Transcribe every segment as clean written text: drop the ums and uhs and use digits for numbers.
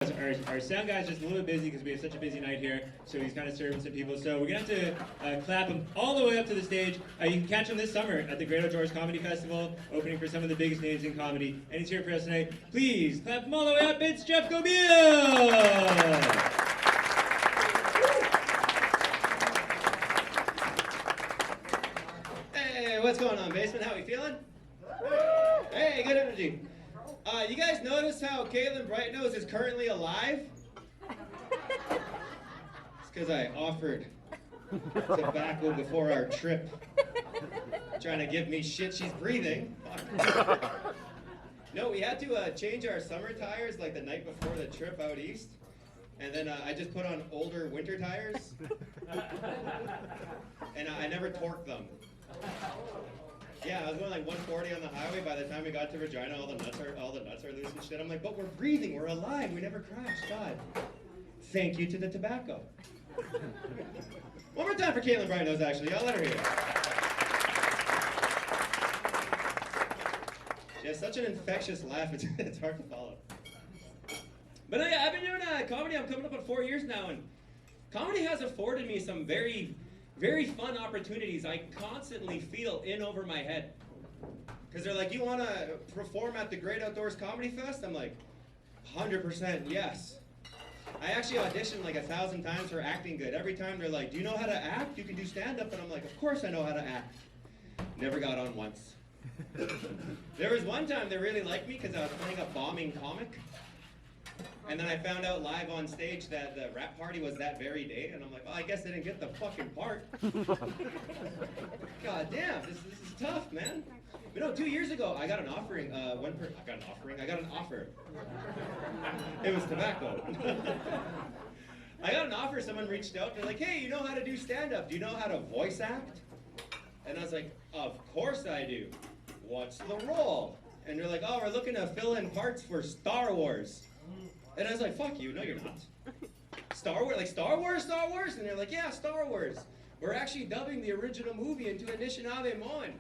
Our sound guy's just a little bit busy because we have such a busy night here, so he's kind of serving some people. So we're going to have to clap him all the way up to the stage. You can catch him this summer at the Great Outdoors Comedy Festival, opening for some of the biggest names in comedy. And he's here for us tonight. Please clap him all the way up. It's Jeff Gobeil! Hey, what's going on, basement? How we feeling? Hey, good energy. You guys notice how Caitlin Brightnose is currently alive? It's because I offered tobacco before our trip. Trying to give me shit, she's breathing. No, we had to change our summer tires like the night before the trip out east. And then I just put on older winter tires. And I never torqued them. Yeah, I was going like 140 on the highway. By the time we got to Regina, all the nuts are loose and shit. I'm like, but we're breathing, we're alive, we never crashed. God, thank you to the tobacco. One more time for Caitlin Brightnose, actually. Y'all let her hear it. She has such an infectious laugh, it's hard to follow. But yeah, I've been doing comedy. I'm coming up on 4 years now, and comedy has afforded me some very fun opportunities. I constantly feel in over my head. Because they're like, you want to perform at the Great Outdoors Comedy Fest? I'm like, 100% yes. I actually auditioned like 1,000 times for acting good. Every time they're like, do you know how to act? You can do stand-up. And I'm like, of course I know how to act. Never got on once. There was one time they really liked me because I was playing a bombing comic. And then I found out live on stage that the rap party was that very day, and I'm like, well, I guess I didn't get the fucking part. God damn, this is tough, man. But no, 2 years ago, I got an offering. I got an offer. It was tobacco. I got an offer. Someone reached out. They're like, hey, you know how to do stand-up? Do you know how to voice act? And I was like, of course I do. What's the role? And they're like, oh, we're looking to fill in parts for Star Wars. And I was like, fuck you, no you're not. Star Wars? Like Star Wars? And they're like, yeah, Star Wars. We're actually dubbing the original movie into Anishinaabe-Moan.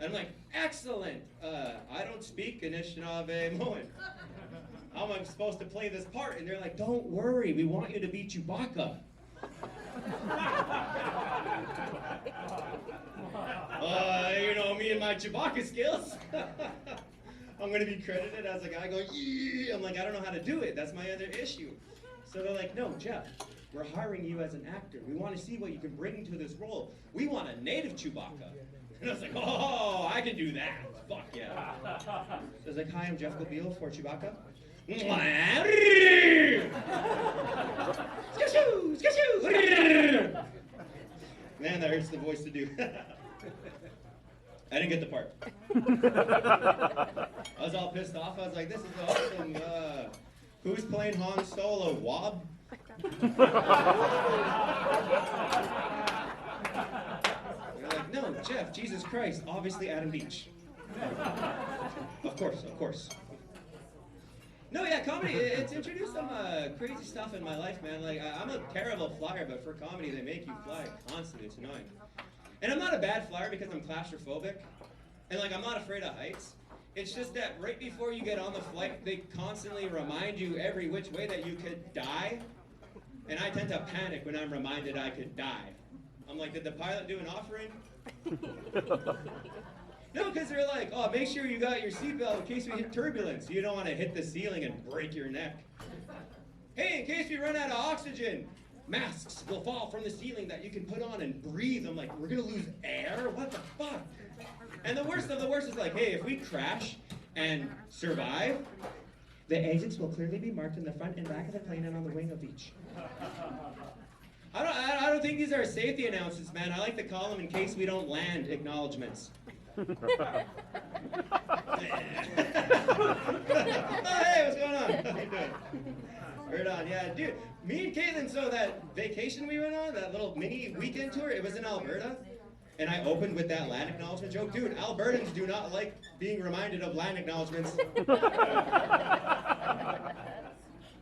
And I'm like, excellent. I don't speak Anishinaabe-Moan. How am I supposed to play this part? And they're like, don't worry, we want you to be Chewbacca. You know, me and my Chewbacca skills. I'm going to be credited as a guy going, yeah. I'm like, I don't know how to do it. That's my other issue. So they're like, no, Jeff, we're hiring you as an actor. We want to see what you can bring to this role. We want a native Chewbacca. And I was like, oh, I can do that. Fuck yeah. So I was like, hi, I'm Jeff Gobeil for Chewbacca. Man, that hurts the voice to do. I didn't get the part. I was all pissed off. I was like, this is awesome. Who's playing Han Solo? Wob? They're like, no, Jeff, Jesus Christ. Obviously Adam Beach. Of course. No, yeah, comedy, it's introduced some crazy stuff in my life, man. Like, I'm a terrible flyer, but for comedy, they make you fly constantly. It's annoying. And I'm not a bad flyer because I'm claustrophobic. And like, I'm not afraid of heights. It's just that right before you get on the flight, they constantly remind you every which way that you could die. And I tend to panic when I'm reminded I could die. I'm like, did the pilot do an offering? No, because they're like, oh, make sure you got your seatbelt in case we hit turbulence. You don't want to hit the ceiling and break your neck. Hey, in case we run out of oxygen, masks will fall from the ceiling that you can put on and breathe. I'm like, we're going to lose air? What the fuck? And the worst of the worst is like, hey, if we crash and survive, the exits will clearly be marked in the front and back of the plane and on the wing of each. I don't think these are safety announcements, man. I like to call them in case we don't land acknowledgements. Oh, hey, what's going on? How you doing? Right on, yeah, dude. Me and Caitlin, so that vacation we went on, that little mini weekend tour, it was in Alberta. And I opened with that land acknowledgement joke. Dude, Albertans do not like being reminded of land acknowledgements.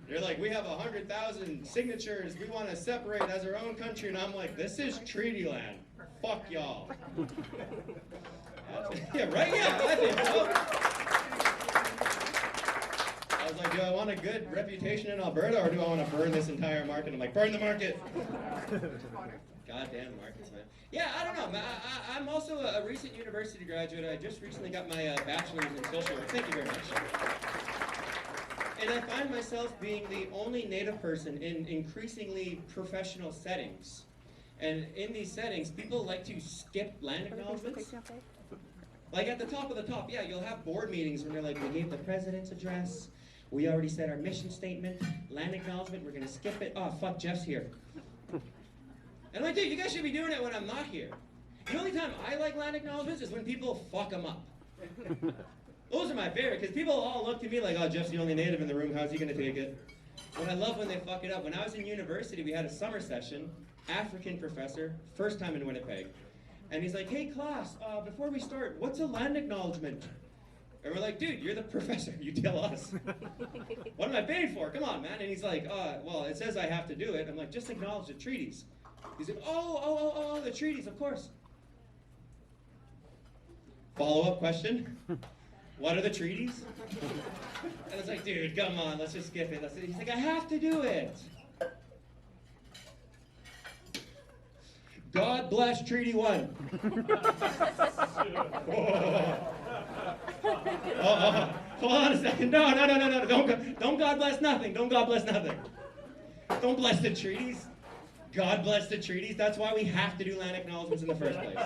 They're like, we have 100,000 signatures. We want to separate as our own country. And I'm like, this is treaty land. Fuck y'all. Yeah, right? Yeah, I think so. was like, do I want a good reputation in Alberta, or do I want to burn this entire market? I'm like, burn the market. Goddamn markets, man. Yeah, I don't know. I'm also a recent university graduate. I just recently got my bachelor's in social work. Thank you very much. And I find myself being the only Native person in increasingly professional settings. And in these settings, people like to skip land acknowledgements. Like at the top of the top, yeah, you'll have board meetings when they're like, we gave the president's address, we already said our mission statement, land acknowledgement, we're gonna skip it. Oh, fuck, Jeff's here. And I'm like, dude, you guys should be doing it when I'm not here. The only time I like land acknowledgements is when people fuck them up. Those are my favorite, because people all look to me like, oh, Jeff's the only Native in the room, how's he gonna take it? But I love when they fuck it up. When I was in university, we had a summer session, African professor, first time in Winnipeg. And he's like, hey class, before we start, what's a land acknowledgement? And we're like, dude, you're the professor, you tell us. What am I paying for? Come on, man. And he's like, well, it says I have to do it. I'm like, just acknowledge the treaties. He's like, oh, the treaties, of course. Follow-up question, what are the treaties? And it's like, dude, come on, let's just skip it. He's like, I have to do it. God bless Treaty 1. Hold on a second. No. Don't God bless nothing. Don't God bless nothing. Don't bless the treaties. God bless the treaties. That's why we have to do land acknowledgements in the first place.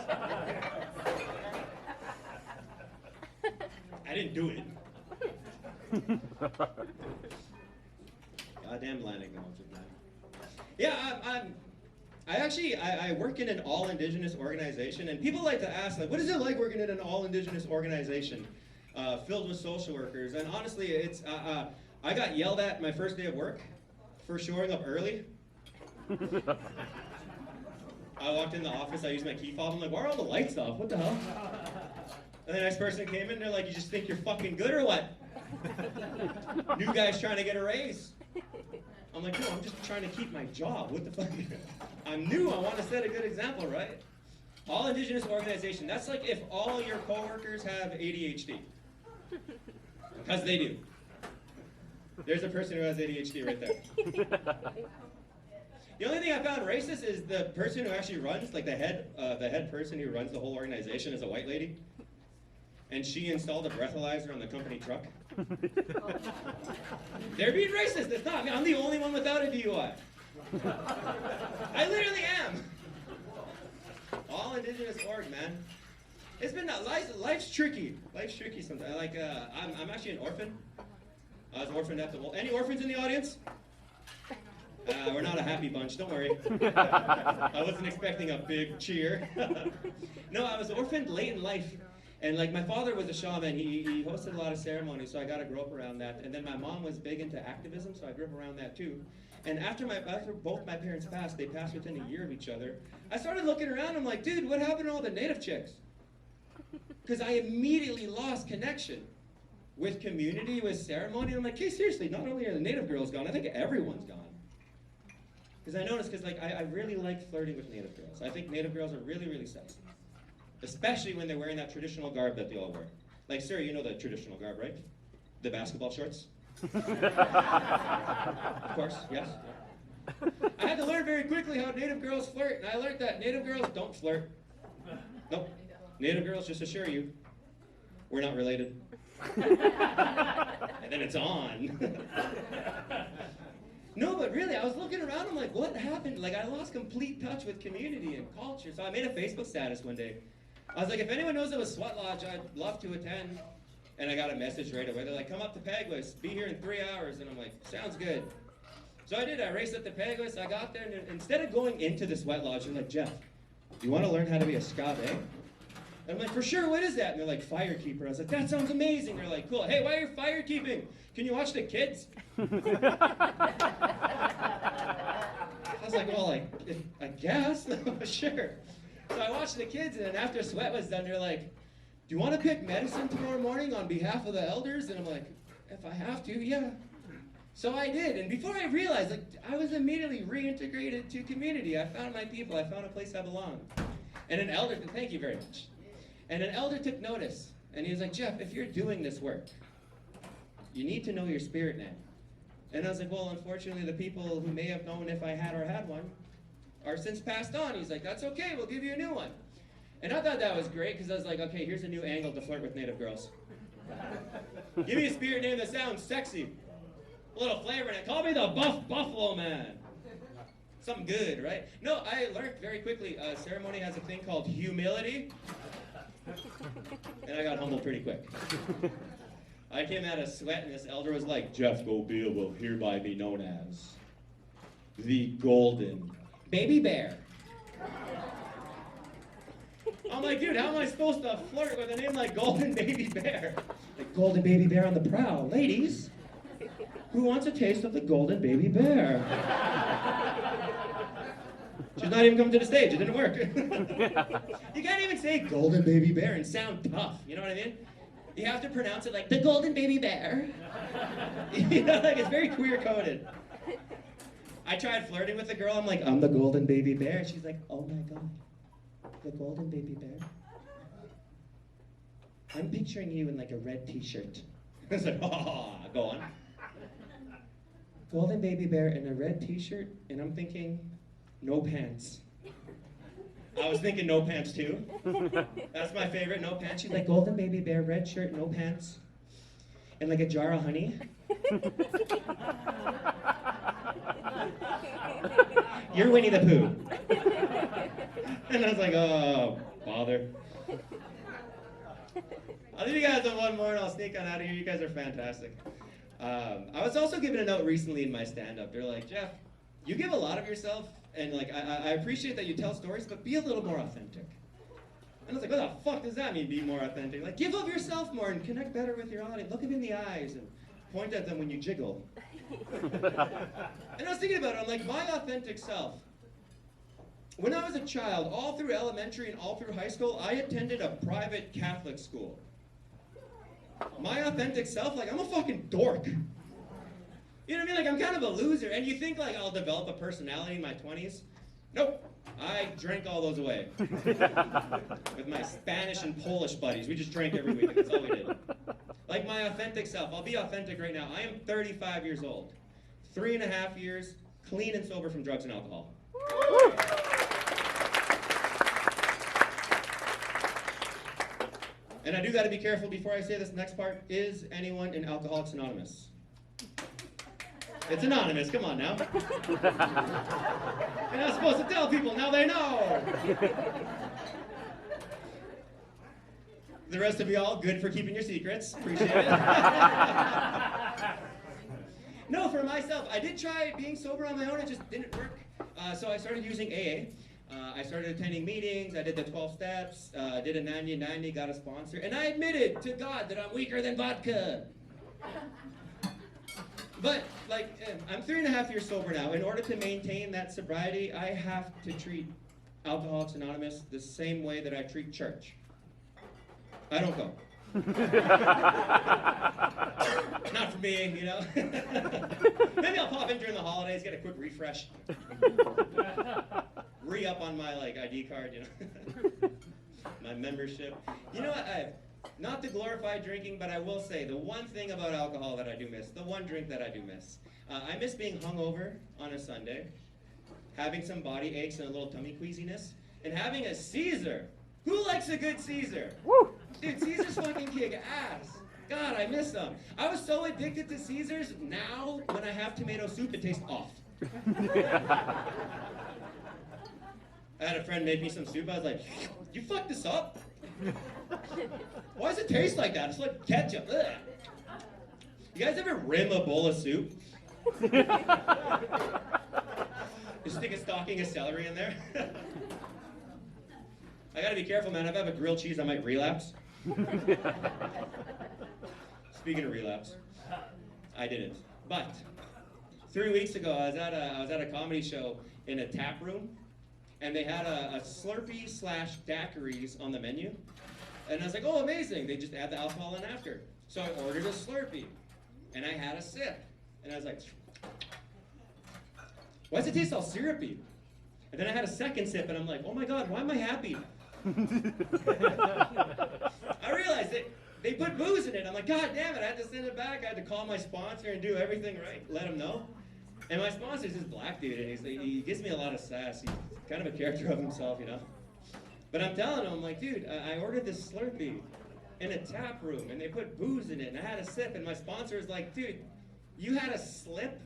I didn't do it. Goddamn land acknowledgement, man. Yeah, I work in an all-Indigenous organization, and people like to ask, like, what is it like working in an all-Indigenous organization filled with social workers? And honestly, it's I got yelled at my first day of work for showing up early. I walked in the office, I used my key fob, I'm like, why are all the lights off? What the hell? And the next person came in, they're like, you just think you're fucking good or what? New guy's trying to get a raise. I'm like, no, I'm just trying to keep my job. What the fuck? I'm new, I want to set a good example, right? All Indigenous organization, that's like if all your coworkers have ADHD. Because they do. There's a person who has ADHD right there. The only thing I found racist is the person who actually runs, like the head person who runs the whole organization is a white lady. And she installed a breathalyzer on the company truck. They're being racist, it's not me. I'm the only one without a DUI. I literally am. All Indigenous org, man. It's been, life's tricky. Life's tricky sometimes. Like, I'm actually an orphan. I was orphaned at the, any orphans in the audience? We're not a happy bunch, don't worry. I wasn't expecting a big cheer. No, I was orphaned late in life. And like my father was a shaman, he hosted a lot of ceremonies, so I got to grow up around that. And then my mom was big into activism, so I grew up around that too. And after both my parents passed, they passed within a year of each other, I started looking around, I'm like, dude, what happened to all the Native chicks? Because I immediately lost connection with community, with ceremony. I'm like, hey, seriously, not only are the Native girls gone, I think everyone's gone. Because I noticed, because like I really like flirting with Native girls. I think Native girls are really, really sexy. Especially when they're wearing that traditional garb that they all wear. Like, sir, you know the traditional garb, right? The basketball shorts? Of course, yes. I had to learn very quickly how Native girls flirt, and I learned that Native girls don't flirt. Nope. Native girls just assure you, we're not related. And then it's on. No, but really, I was looking around, I'm like, what happened? Like, I lost complete touch with community and culture. So I made a Facebook status one day. I was like, if anyone knows of a sweat lodge, I'd love to attend. And I got a message right away. They're like, come up to Peguis, be here in 3 hours. And I'm like, sounds good. So I did, I raced up to Peguis, I got there, and instead of going into the sweat lodge, they're like, Jeff, do you want to learn how to be a scabe? And I'm like, for sure, what is that? And they're like, firekeeper. I was like, that sounds amazing. They're like, cool. Hey, why are you firekeeping? Can you watch the kids? I was like, well, I guess. Sure. So I watched the kids, and then after sweat was done, they're like, do you want to pick medicine tomorrow morning on behalf of the elders? And I'm like, if I have to, yeah. So I did, and before I realized, like, I was immediately reintegrated to community. I found my people. I found a place I belong. And an elder, thank you very much. And an elder took notice, and he was like, Jeff, if you're doing this work, you need to know your spirit name. And I was like, well, unfortunately, the people who may have known if I had or had one are since passed on. He's like, that's okay, we'll give you a new one. And I thought that was great, because I was like, okay, here's a new angle to flirt with Native girls. Give me a spirit name that sounds sexy. A little flavor in it. Call me the Buffalo Man. Something good, right? No, I learned very quickly, ceremony has a thing called humility. And I got humbled pretty quick. I came out of sweat, and this elder was like, Jeff Gobeil will hereby be known as the Golden Baby Bear. I'm like, dude, how am I supposed to flirt with a name like Golden Baby Bear? Like, Golden Baby Bear on the prowl. Ladies, who wants a taste of the Golden Baby Bear? She's not even coming to the stage. It didn't work. You can't even say Golden Baby Bear and sound tough. You know what I mean? You have to pronounce it like the Golden Baby Bear. You know, like it's very queer coded. I tried flirting with a girl. I'm like, I'm the Golden Baby Bear. She's like, oh my God, the Golden Baby Bear. I'm picturing you in like a red T-shirt. I was like, oh, go on. Golden Baby Bear in a red T-shirt, and I'm thinking, no pants. I was thinking no pants too. That's my favorite, no pants. She's like, Golden Baby Bear, red shirt, no pants. And like a jar of honey. You're Winnie the Pooh. And I was like, oh, bother. I'll leave you guys on one more and I'll sneak on out of here. You guys are fantastic. I was also given a note recently in my stand-up. They're like, Jeff, you give a lot of yourself, and like I appreciate that you tell stories, but be a little more authentic. And I was like, what the fuck does that mean, be more authentic? Like, give of yourself more and connect better with your audience. Look them in the eyes and point at them when you jiggle. And I was thinking about it, I'm like, my authentic self. When I was a child, all through elementary and all through high school, I attended a private Catholic school. My authentic self, like, I'm a fucking dork. You know what I mean? Like, I'm kind of a loser. And you think, like, I'll develop a personality in my 20s? Nope. I drank all those away. With my Spanish and Polish buddies. We just drank every week. That's all we did. Like, my authentic self. I'll be authentic right now. I am 35 years old. 3.5 years, clean and sober from drugs and alcohol. And I do gotta be careful before I say this next part. Is anyone in Alcoholics Anonymous? It's anonymous, come on now. You're not supposed to tell people, now they know. The rest of y'all, good for keeping your secrets. Appreciate it. No, for myself, I did try being sober on my own, it just didn't work. So I started using AA. I started attending meetings, I did the 12 steps, did a 90-90, got a sponsor, and I admitted to God that I'm weaker than vodka. But, like, I'm 3.5 years sober now. In order to maintain that sobriety, I have to treat Alcoholics Anonymous the same way that I treat church. I don't go. Not for me, you know? Maybe I'll pop in during the holidays, get a quick refresh. Re-up on my, like, ID card, you know? My membership. You know what? Not to glorify drinking, but I will say the one thing about alcohol that I do miss, the one drink that I do miss. I miss being hungover on a Sunday, having some body aches and a little tummy queasiness, and having a Caesar. Who likes a good Caesar? Woo! Dude, Caesars fucking kick ass. God, I miss them. I was so addicted to Caesars, now when I have tomato soup, it tastes off. I had a friend make me some soup, I was like, you fucked this up? Why does it taste like that? It's like ketchup. Ugh. You guys ever rim a bowl of soup? Just stick a stalking of celery in there? I gotta be careful, man. If I have a grilled cheese, I might relapse. Speaking of relapse, I didn't. But 3 weeks ago, I was at a comedy show in a tap room, and they had a Slurpee / daiquiris on the menu. And I was like, oh, amazing. They just add the alcohol in after. So I ordered a Slurpee, and I had a sip. And I was like, why does it taste all syrupy? And then I had a second sip, and I'm like, oh my God, why am I happy? I realized that they put booze in it. I'm like, God damn it, I had to send it back. I had to call my sponsor and do everything right, let him know. And my sponsor's this black dude, and he gives me a lot of sass. He's kind of a character of himself, you know. But I'm telling him, I'm like, dude, I ordered this Slurpee in a tap room, and they put booze in it, and I had a sip, and my sponsor is like, dude, you had a slip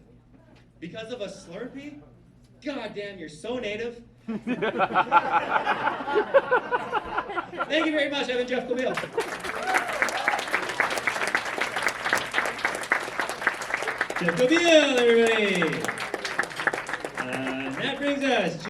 because of a Slurpee? God damn, you're so native. Thank you very much. I've been Jeff Gobeil. Jeff Gobeil, everybody. That brings us